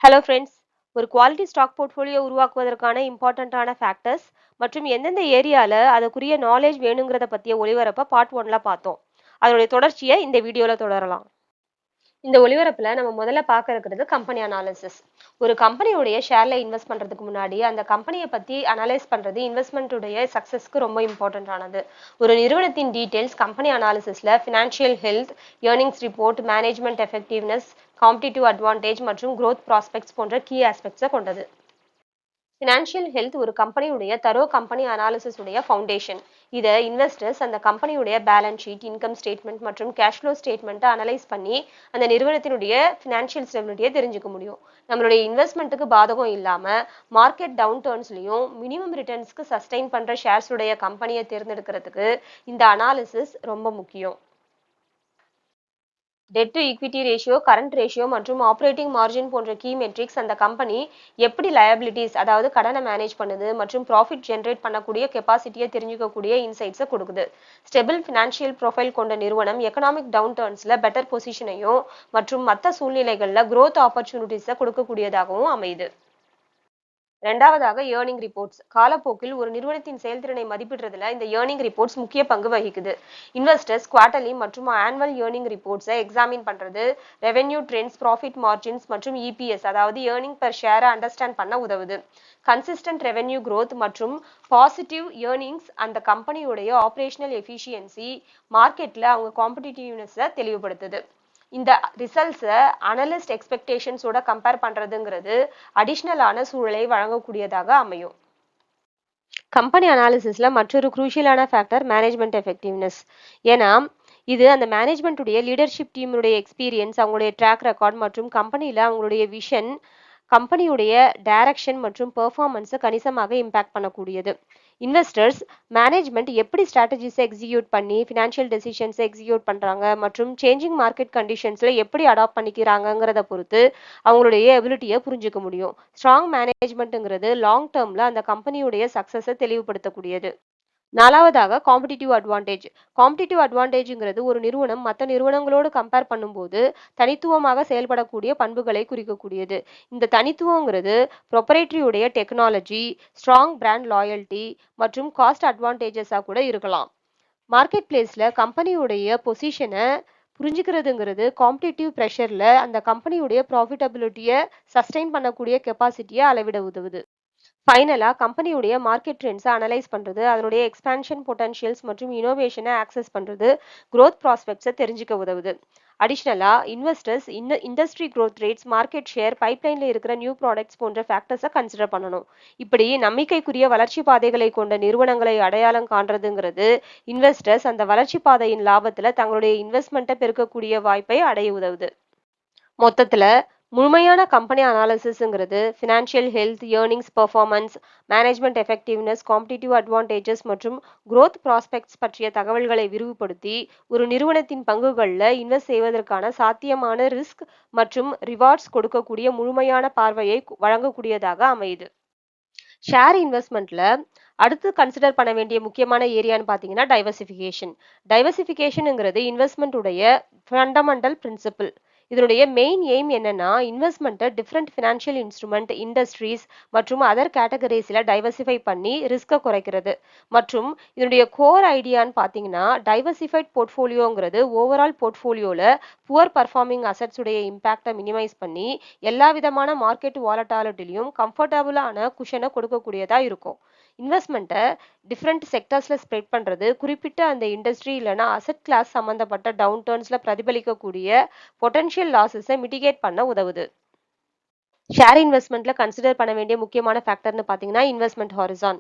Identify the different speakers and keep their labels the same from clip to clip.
Speaker 1: Hello friends. ஒரு quality stock portfolio உருவாக்குவதற்கான இம்பார்ட்டண்ட்டான ஃபேக்டர்ஸ் மற்றும் எந்தெந்த ஏரியால அதுக்குரிய நாலேஜ் வேணுங்கிறத பத்திய ஒளிபரப்ப பார்ட் 1ல பார்த்தோம். அதனுடைய தொடர்ச்சியை இந்த வீடியோல தொடரலாம். இந்த ஒளிபரப்புல நம்ம முதல்ல பார்க்க இருக்கிறது கம்பெனி அனாலிசிஸ். ஒரு கம்பெனியுடைய ஷேர்ல இன்வெஸ்ட் பண்றதுக்கு முன்னாடி அந்த கம்பெனியை பத்தி அனலைஸ் பண்றது இன்வெஸ்ட்மெண்ட்டுடைய சக்சஸ்க்கு ரொம்ப இம்பார்ட்டன்ட் ஆனது. ஒரு நிறுவனத்தின் டீடைல்ஸ் கம்பெனி அனாலிசிஸ்ல financial health, earnings report, management effectiveness, competitive advantage மற்றும் growth ப்ராஸ்பெக்ட்ஸ் போன்ற கீ ஆஸ்பெக்ட்ஸை கொண்டது. ஃபினான்ஷியல் ஹெல்த் ஒரு கம்பெனியுடைய தரோ கம்பெனி அனாலிசிஸ் உடைய ஃபவுண்டேஷன். இதை இன்வெஸ்டர்ஸ் அந்த கம்பெனியுடைய பேலன்ஸ் ஷீட், இன்கம் ஸ்டேட்மெண்ட் மற்றும் கேஷ் ஃப்ளோ ஸ்டேட்மெண்ட்டை அனலைஸ் பண்ணி அந்த நிறுவனத்தினுடைய ஃபினான்ஷியல் ஸ்டெபிலிட்டியை தெரிஞ்சுக்க முடியும். நம்மளுடைய இன்வெஸ்ட்மெண்ட்டுக்கு பாதகம் இல்லாம மார்க்கெட் டவுன் டர்ன்ஸ்லையும் மினிமம் ரிட்டர்ன்ஸ்க்கு சஸ்டெயின் பண்ற ஷேர்ஸ் உடைய கம்பெனியை தேர்ந்தெடுக்கிறதுக்கு இந்த அனாலிசிஸ் ரொம்ப முக்கியம். Debt to equity ratio, current ratio மற்றும் ஆப்ரேட்டிங் மார்ஜின் போன்ற கீ மெட்ரிக்ஸ் அந்த கம்பெனி எப்படி லயபிலிட்டிஸ் அதாவது கடனை மேனேஜ் பண்ணுது மற்றும் ப்ராஃபிட் ஜென்ரேட் பண்ணக்கூடிய கெப்பாசிட்டியை தெரிஞ்சுக்கக்கூடிய இன்சைட்ஸை கொடுக்குது. ஸ்டெபிள் ஃபினான்ஷியல் ப்ரொஃபைல் கொண்ட நிறுவனம் எக்கனாமிக் டவுன் டர்ன்ஸ்ல பெட்டர் பொசிஷனையும் மற்றும் மற்ற சூழ்நிலைகளில் growth ஆப்பர்ச்சுனிட்டிஸை கொடுக்கக்கூடியதாகவும் அமையுது. ரெண்டாவதாக ஏர்னிங் ரிப்போர்ட்ஸ். காலப்போக்கில் ஒரு நிறுவனத்தின் செயல்திறனை மதிப்பிடுறதுல இந்த ஏர்னிங் ரிப்போர்ட்ஸ் முக்கிய பங்கு வகிக்குது. இன்வெஸ்டர்ஸ் குவார்ட்டர்லி மற்றும் ஆனுவல் ஏர்னிங் ரிப்போர்ட்ஸை எக்ஸாமின் பண்றது ரெவென்யூ ட்ரெண்ட்ஸ், ப்ராஃபிட் மார்ஜின்ஸ் மற்றும் இபிஎஸ் அதாவது ஏர்னிங் பெர் ஷேரை அண்டர்ஸ்டாண்ட் பண்ண உதவுது. கன்சிஸ்டன்ட் ரெவென்யூ growth மற்றும் பாசிட்டிவ் ஏர்னிங்ஸ் அந்த கம்பெனியுடைய ஆப்ரேஷனல் எஃபிஷியன்சி, மார்க்கெட்ல அவங்க காம்படிட்டிவ்னஸை தெளிவுபடுத்துது. இந்த ரிசல்ட்ஸை அனலிஸ்ட் எக்ஸ்பெக்டேஷன்ஸோட கம்பேர் பண்றதுங்கிறது அடிஷ்னலான சூழலை வழங்கக்கூடியதாக அமையும். கம்பெனி அனாலிசிஸ்ல மற்றொரு குரூஷியலான ஃபேக்டர் மேனேஜ்மெண்ட் எஃபெக்டிவ்னஸ். ஏன்னா இது அந்த மேனேஜ்மெண்ட்டுடைய லீடர்ஷிப் டீமுடைய எக்ஸ்பீரியன்ஸ், அவங்களுடைய ட்ராக் ரெக்கார்ட் மற்றும் கம்பெனியில் அவங்களுடைய விஷன் கம்பெனியுடைய டைரக்ஷன் மற்றும் பெர்ஃபார்மன்ஸை கணிசமாக இம்பாக்ட் பண்ணக்கூடியது. இன்வெஸ்டர்ஸ் மேனேஜ்மெண்ட் எப்படி ஸ்ட்ராட்டஜிஸை எக்ஸிக்யூட் பண்ணி ஃபினான்ஷியல் டெசிஷன்ஸை எக்ஸிக்யூட் பண்ணுறாங்க மற்றும் சேஞ்சிங் மார்க்கெட் கண்டிஷன்ஸில் எப்படி அடாப்ட் பண்ணிக்கிறாங்கிறத பொறுத்து அவங்களுடைய எபிலிட்டியை புரிஞ்சுக்க முடியும். ஸ்ட்ராங் மேனேஜ்மெண்ட்டுங்கிறது லாங் டேர்மில் அந்த கம்பெனியுடைய சக்ஸஸை தெளிவுபடுத்தக்கூடியது. நாலாவதாக காம்படிட்டிவ் அட்வான்டேஜ். காம்படிட்டிவ் அட்வான்டேஜ்ங்கிறது ஒரு நிறுவனம் மற்ற நிறுவனங்களோடு கம்பேர் பண்ணும்போது தனித்துவமாக செயல்படக்கூடிய பண்புகளை குறிக்கக்கூடியது. இந்த தனித்துவங்கிறது ப்ரொப்ரைட்டரியுடைய டெக்னாலஜி, ஸ்ட்ராங் பிராண்ட் லாயல்ட்டி மற்றும் காஸ்ட் அட்வான்டேஜஸாக கூட இருக்கலாம். மார்க்கெட் பிளேஸில் கம்பெனியுடைய பொசிஷனை புரிஞ்சுக்கிறதுங்கிறது காம்படிட்டிவ் ப்ரெஷரில் அந்த கம்பெனியுடைய ப்ராஃபிட்டபிலிட்டியை சஸ்டெயின் பண்ணக்கூடிய கெப்பாசிட்டியை அளவிட உதவுது. ஃபைனலா கம்பெனியுடைய மார்க்கெட் ட்ரெண்ட்ஸை அனலைஸ் பண்றது, அதனுடைய எக்ஸ்பான்ஷன் பொட்டன்ஷியல்ஸ் மற்றும் இனோவேஷனை ஆக்சஸ் பண்றது growth ப்ராஸ்பெக்ட்ஸை தெரிஞ்சுக்க உதவுது. அடிஷ்னலா investors industry growth rates, market share, பைப்லைன்ல இருக்கிற நியூ ப்ராடக்ட்ஸ் போன்ற ஃபேக்டர்ஸை கன்சிடர் பண்ணணும். இப்படி நம்பிக்கைக்குரிய வளர்ச்சி பாதைகளை கொண்ட நிறுவனங்களை அடையாளம் காண்றதுங்கிறது இன்வெஸ்டர்ஸ் அந்த வளர்ச்சி பாதையின் லாபத்துல தங்களுடைய இன்வெஸ்ட்மெண்ட்டை பெருக்கக்கூடிய வாய்ப்பை அடைய உதவுது. மொத்தத்துல முழுமையான கம்பெனி அனாலிசிஸ்ங்கிறது financial health, earnings performance, management effectiveness, competitive advantages மற்றும் growth ப்ராஸ்பெக்ட்ஸ் பற்றிய தகவல்களை விரிவுபடுத்தி ஒரு நிறுவனத்தின் பங்குகளில் இன்வெஸ்ட் செய்வதற்கான சாத்தியமான ரிஸ்க் மற்றும் ரிவார்ட்ஸ் கொடுக்கக்கூடிய முழுமையான பார்வையை வழங்கக்கூடியதாக அமையுது. ஷேர் இன்வெஸ்ட்மெண்ட்ல அடுத்து கன்சிடர் பண்ண வேண்டிய முக்கியமான ஏரியான்னு பார்த்தீங்கன்னா டைவர்சிஃபிகேஷன். டைவர்சிஃபிகேஷனுங்கிறது இன்வெஸ்ட்மெண்ட் உடைய ஃபண்டமெண்டல் பிரின்சிபிள். இதனுடைய மெயின் எய்ம் என்னன்னா இன்வெஸ்ட்மெண்ட்டை டிஃப்ரெண்ட் ஃபினான்ஷியல் இன்ஸ்ட்ருமெண்ட், இண்டஸ்ட்ரீஸ் மற்றும் அதர் கேட்டகரிஸில் டைவர்சிஃபை பண்ணி ரிஸ்கை குறைக்கிறது. மற்றும் இதனுடைய கோர் ஐடியான்னு பார்த்தீங்கன்னா டைவர்சிஃபைட் போர்ட்ஃபோலியோங்கிறது ஓவரால் போர்ட்ஃபோலியோவில் புவர் பர்ஃபார்மிங் அசட்ஸ் உடைய இம்பாக்டை மினிமைஸ் பண்ணி எல்லா விதமான மார்க்கெட் வாலட்டாலிட்டிலையும் கம்ஃபர்டபுளான குஷனை கொடுக்கக்கூடியதா இருக்கும். இன்வெஸ்ட்மெண்ட்டை டிஃப்ரெண்ட் செக்டர்ஸில் ஸ்ப்ரெட் பண்ணுறது குறிப்பிட்ட அந்த இண்டஸ்ட்ரி இல்லைன்னா அசட் கிளாஸ் சம்மந்தப்பட்ட டவுன் டர்ன்ஸில் பிரதிபலிக்கக்கூடிய பொட்டன்ஷியல் லாஸஸை மிட்டிகேட் பண்ண உதவுது. ஷேர் இன்வெஸ்ட்மெண்ட்ல கன்சிடர் பண்ண வேண்டிய முக்கியமான ஃபேக்டர்னு பார்த்தீங்கன்னா இன்வெஸ்ட்மெண்ட் ஹாரிசான்.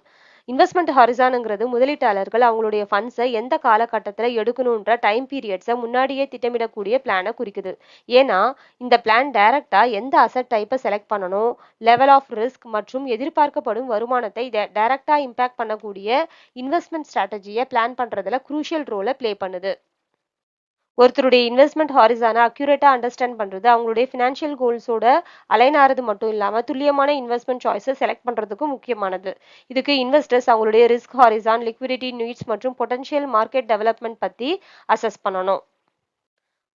Speaker 1: இன்வெஸ்ட்மெண்ட் ஹாரிசானுங்கிறது முதலீட்டாளர்கள் அவங்களுடைய ஃபண்ட்ஸை எந்த காலகட்டத்தில் எடுக்கணுன்ற டைம் பீரியட்ஸை முன்னாடியே திட்டமிடக்கூடிய பிளானை குறிக்குது. ஏன்னா இந்த பிளான் டைரக்டா எந்த அசட் டைப்பை செலக்ட் பண்ணணும், லெவல் ஆஃப் ரிஸ்க் மற்றும் எதிர்பார்க்கப்படும் வருமானத்தை டைரக்டா இம்பாக்ட் பண்ணக்கூடிய இன்வெஸ்ட்மெண்ட் ஸ்ட்ராட்டஜியை பிளான் பண்றதுல குரூஷியல் ரோலை பிளே பண்ணுது. ஒருத்தருடைய இன்வெஸ்ட்மெண்ட் ஹாரிசானை அக்யூரேட்டா அண்டர்ஸ்டாண்ட் பண்றது அவங்களுடைய ஃபினான்ஷியல் கோல்ஸோட அலைன் ஆறது மட்டும் இல்லாம துல்லியமான இன்வெஸ்ட்மெண்ட் சாய்ஸை செலக்ட் பண்றதுக்கும் முக்கியமானது. இதுக்கு இன்வெஸ்டர்ஸ் அவங்களுடைய ரிஸ்க் ஹாரிசான், லிக்விடிட்டி நீட்ஸ் மற்றும் பொட்டன்ஷியல் மார்க்கெட் டெவலப்மெண்ட் பத்தி அசஸ் பண்ணணும்.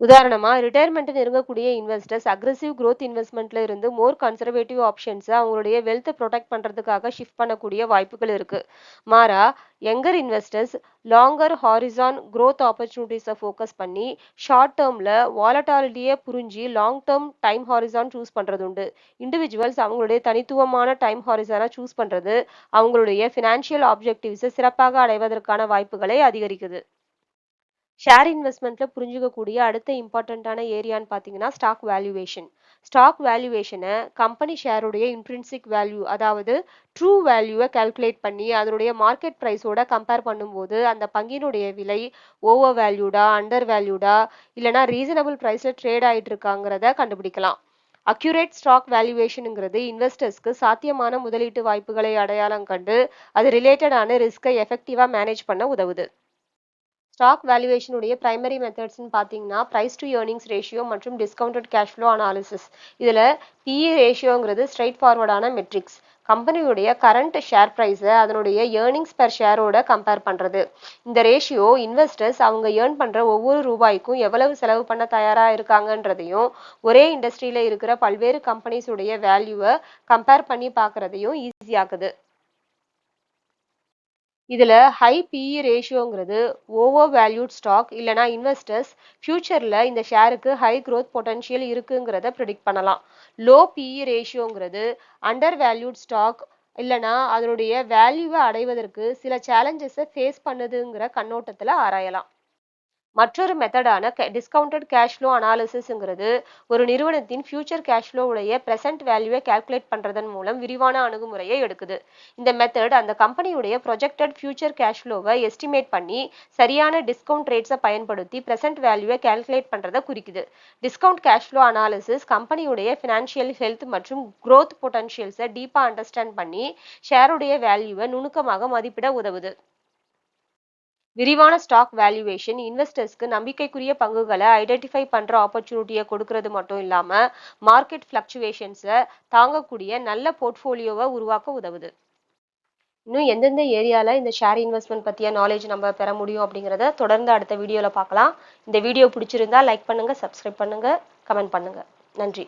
Speaker 1: உதாரணமா ரிட்டையர்மெண்ட் நெருங்கக்கூடிய இன்வெஸ்டர்ஸ் அக்ரெசிவ் growth இன்வெஸ்ட்மெண்ட்ல இருந்து மோர் கன்சர்வேட்டிவ் ஆப்ஷன்ஸ் அவங்களுடைய வெல்த் ப்ரொடெக்ட் பண்றதுக்காக ஷிஃப்ட் பண்ணக்கூடிய வாய்ப்புகள் இருக்கு. மாறா younger investors longer horizon growth ஆப்பர்ச்சுனிட்டிஸை ஃபோக்கஸ் பண்ணி ஷார்ட் டேர்ம்ல வாலட்டாலிட்டியை புரிஞ்சு long term time horizon choose பண்றது உண்டு. இண்டிவிஜுவல்ஸ் அவங்களுடைய தனித்துவமான டைம் ஹாரிசானை சூஸ் பண்றது அவங்களுடைய ஃபினான்ஷியல் ஆப்ஜெக்டிவ்ஸை சிறப்பாக அடைவதற்கான வாய்ப்புகளை அதிகரிக்குது. ஷேர் இன்வெஸ்ட்மெண்ட்ல புரிஞ்சுக்கக்கூடிய அடுத்த இம்பார்ட்டண்ட்டான ஏரியான்னு பார்த்தீங்கன்னா ஸ்டாக் வேல்யூவேஷன். ஸ்டாக் வேல்யூவேஷனை கம்பெனி ஷேருடைய இன்ட்ரின்சிக் வேல்யூ அதாவது ட்ரூ வேல்யூவை கால்குலேட் பண்ணி அதனுடைய மார்க்கெட் ப்ரைஸோட கம்பேர் பண்ணும்போது அந்த பங்கினுடைய விலை ஓவர் வேல்யூடா அண்டர் வேல்யூடா இல்லைனா ரீசனபிள் ப்ரைஸில் ட்ரேட் ஆகிட்டு இருக்காங்கிறத கண்டுபிடிக்கலாம். அக்யூரேட் ஸ்டாக் வேல்யூவேஷனுங்கிறது இன்வெஸ்டர்ஸ்க்கு சாத்தியமான முதலீட்டு வாய்ப்புகளை அடையாளம் கண்டு அது ரிலேட்டடான ரிஸ்கை எஃபெக்டிவாக மேனேஜ் பண்ண உதவுது. ஸ்டாக் வேல்யூவேஷனுடைய பிரைமரி மெத்தட்ஸ்னு பார்த்தீங்கன்னா பிரைஸ் டு ஏர்னிங்ஸ் ரேஷியோ மற்றும் டிஸ்கவுண்டட் கேஷ் ஃப்ளோ அனாலிசிஸ். இதில் பிஇ ரேஷியோங்கிறது ஸ்ட்ரைட் ஃபார்வர்டான மெட்ரிக்ஸ். கம்பெனியுடைய கரண்ட் ஷேர் ப்ரைஸை அதனுடைய ஏர்னிங்ஸ் பெர் ஷேரோட கம்பேர் பண்ணுறது. இந்த ரேஷியோ இன்வெஸ்டர்ஸ் அவங்க ஏர்ன் பண்ணுற ஒவ்வொரு ரூபாய்க்கும் எவ்வளவு செலவு பண்ண தயாராக இருக்காங்கன்றதையும் ஒரே இண்டஸ்ட்ரியில் இருக்கிற பல்வேறு கம்பெனிஸுடைய வேல்யூவை கம்பேர் பண்ணி பார்க்குறதையும் ஈஸியாக்குது. இதுல ஹை பிஇ ரேஷியோங்கிறது ஓவர் வேல்யூட் ஸ்டாக் இல்லைனா இன்வெஸ்டர்ஸ் ஃபியூச்சர்ல இந்த ஷேருக்கு ஹை growth பொட்டன்ஷியல் இருக்குங்கிறத ப்ரிடிக்ட் பண்ணலாம். லோ பிஇ ரேஷியோங்கிறது அண்டர் வேல்யூட் ஸ்டாக் இல்லைனா அதனுடைய வேல்யூவை அடைவதற்கு சில சேலஞ்சஸை ஃபேஸ் பண்ணுதுங்கிற கண்ணோட்டத்தில் ஆராயலாம். மற்றொரு மெத்தடான டிஸ்கவுண்டட் கேஷ் ஃப்ளோ அனாலிசிஸ்ங்கிறது ஒரு நிறுவனத்தின் ஃபியூச்சர் கேஷ் ஃப்ளோ உடைய ப்ரெசென்ட் வேல்யூவை கால்குலேட் பண்றதன் மூலம் விரிவான அணுகுமுறையை எடுக்குது. இந்த மெத்தட் அந்த கம்பெனியுடைய ப்ரொஜெக்டட் ஃபியூச்சர் கேஷ் ஃப்ளோவை எஸ்டிமேட் பண்ணி சரியான டிஸ்கவுண்ட் ரேட்ஸை பயன்படுத்தி ப்ரெசென்ட் வேல்யூவை கால்குலேட் பண்றதை குறிக்குது. டிஸ்கவுண்ட் கேஷ் ஃப்ளோ அனாலிசிஸ் கம்பெனியுடைய ஃபினான்ஷியல் ஹெல்த் மற்றும் growth பொட்டன்ஷியல்ஸை டீப்பா அண்டர்ஸ்டாண்ட் பண்ணி ஷேருடைய வேல்யூவை நுணுக்கமாக மதிப்பிட உதவுது. விரிவான ஸ்டாக் வேல்யூவேஷன் இன்வெஸ்டர்ஸ்க்கு நம்பிக்கைக்குரிய பங்குகளை ஐடென்டிஃபை பண்ற ஆப்பர்ச்சுனிட்டியை கொடுக்கறது மட்டும் இல்லாம மார்க்கெட் ஃபிளக்சுவேஷன்ஸை தாங்கக்கூடிய நல்ல போர்ட்ஃபோலியோவை உருவாக்க உதவுது. இன்னும் எந்தெந்த ஏரியால இந்த ஷேர் இன்வெஸ்ட்மெண்ட் பத்திய நாலேஜ் நம்ம பெற முடியும் அப்படிங்கிறத தொடர்ந்து அடுத்த வீடியோல பார்க்கலாம். இந்த வீடியோ பிடிச்சிருந்தா லைக் பண்ணுங்க, சப்ஸ்கிரைப் பண்ணுங்க, கமெண்ட் பண்ணுங்க. நன்றி.